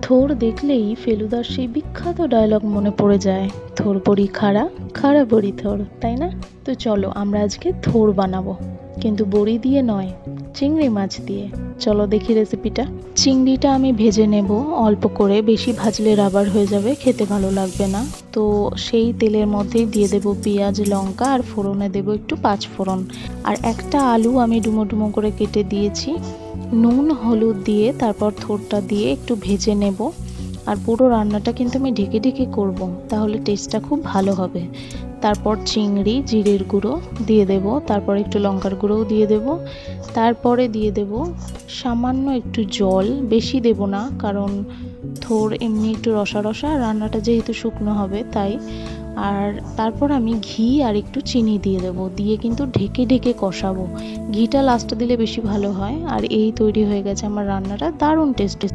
থোর দেখলেই ফেলুদার সেই বিখ্যাত ডায়লগ মনে পড়ে যায়, থোর বড়ি খাড়া, খাড়া বড়ি থোর, তাই না? তো চলো আমরা আজকে থোর বানাবো, কিন্তু বড়ি দিয়ে নয়, চিংড়ি মাছ দিয়ে। চলো দেখি রেসিপিটা। চিংড়িটা আমি ভেজে নেব অল্প করে, বেশি ভাজলে রাবার হয়ে যাবে, খেতে ভালো লাগবে না। তো সেই তেলের মধ্যেই দিয়ে দেব পেঁয়াজ লঙ্কা, আর ফোড়নে দেব একটু পাঁচ ফোড়ন। আর একটা আলু আমি ডুমো ডুমো করে কেটে দিয়েছি। নুন হলুদ দিয়ে তারপর থোরটা দিয়ে একটু ভেজে নেব। আর পুরো রান্নাটা কিন্তু আমি ঢেকে ঢেকে করব, তাহলে টেস্টটা খুব ভালো হবে। তারপর চিংড়ি, জিরের গুঁড়ো দিয়ে দেব, তারপর একটু লঙ্কার গুঁড়োও দিয়ে দেব, তারপরে দিয়ে দেব সামান্য একটু জল, বেশি দেব না, কারণ থোর এমনি একটু রসা রসা, রান্নাটা যেহেতু শুকনো হবে তাই। আর তারপর আমি ঘি আর একটু চিনি দিয়ে দেবো, দিয়ে কিন্তু ঢেকে ঢেকে কষাবো। ঘিটা লাস্টে দিলে বেশি ভালো হয়। আর এই তৈরি হয়ে গেছে আমার রান্নাটা, দারুণ টেস্টি।